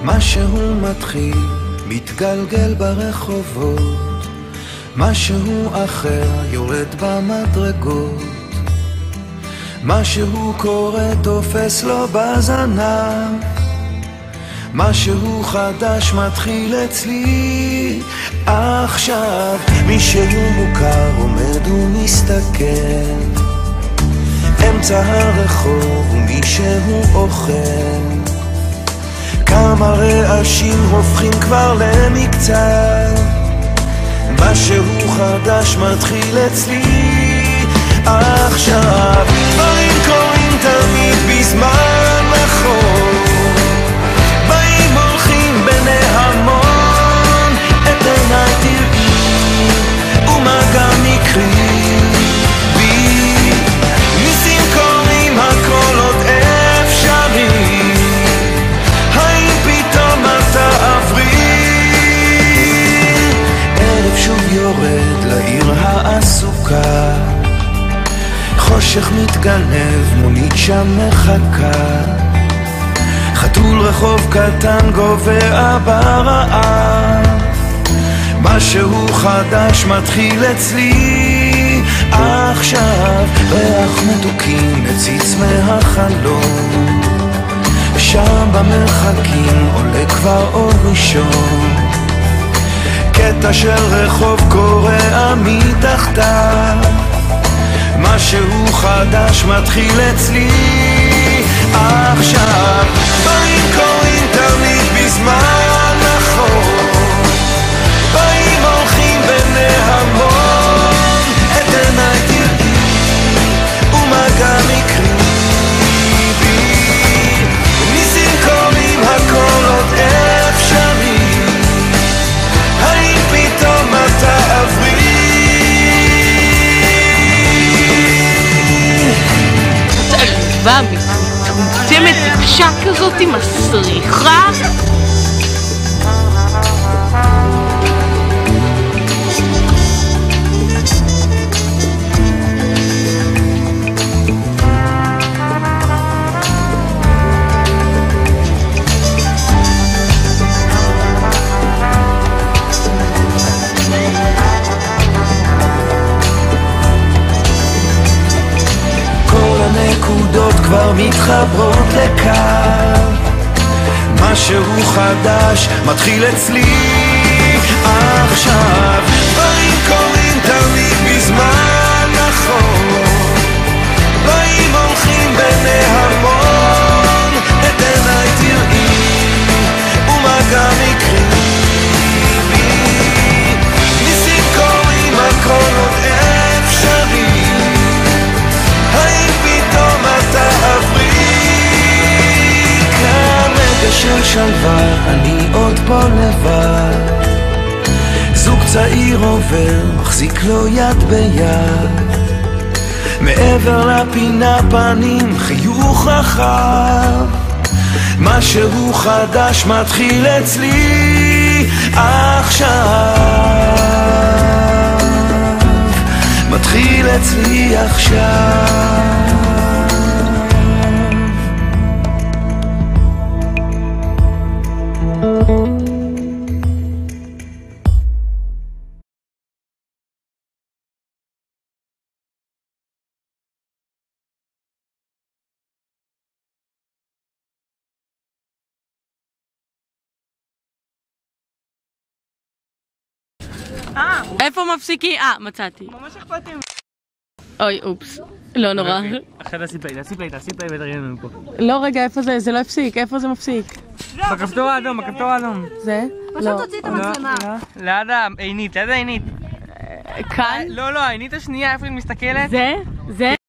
משהו מתחיל, מתגלגל ברחובות, משהו אחר יורד במדרגות, משהו קורה תופס לו בזנב, משהו חדש מתחיל אצלי עכשיו. מישהו מוכר עומד ומסתכל אמצע הרחוב ומישהו אוכל, כמה רעשים הופכים כבר למקצת, משהו חדש מתחיל אצלי עכשיו. דברים קורים תמיד בזמן נכון, באים הולכים בני המון, את עיניי תראי ומה גם יקרי בי, ניסים קורים הכל עוד אפשרי, האם פתאום את תעברי? ערב שוב יורד לעיר העסוקה, חושך מתגנב, מונית שם מחכה, חתול רחוב קטן גובע ברעב, משהו חדש מתחיל אצלי עכשיו. ריח מתוקים מציץ מהחלום, שם במרחקים עולה כבר אור ראשון, קטע של רחוב קורע מתחתיו, משהו חדש מתחיל אצלי עכשיו. דברים קורים תמיד בזמן נכון, באים הולכים בני המון, את עיניי תראי ומה גם יקרי בי, ניסים קורים הכל עוד אפשרי, האם פתאום את תעברי? מצומצמת טיפשה כזאת מסריחה. נקודות כבר מתחברות לקו, משהו חדש מתחיל אצלי עכשיו. דברים קורים תמיד בזמן נכון, באים הולכים בני המון, את עיניי תראי ומה גם יקרי בי, ניסים קורים הכל עוד אפשרי, האם פתאום את תעברי? כאן רגע של שלווה, אני עוד פה לבד, זוג צעיר עובר, מחזיק לו יד ביד, מעבר לפינה פנים חיוך רחב, משהו חדש מתחיל אצלי עכשיו, מתחיל אצלי עכשיו. איפה מפסיקי? מצאתי. ממש אכפתים. אוי, אופס. לא נורא. אחרי תעשי פליי ותראי לנו פה. לא, רגע, איפה זה? זה לא הפסיק. איפה זה מפסיק? בכפתור האדום, זה? פשוט תוציא את המצלמה. ליד העינית, כאן? לא, העינית השנייה, איפה היא מסתכלת? זה?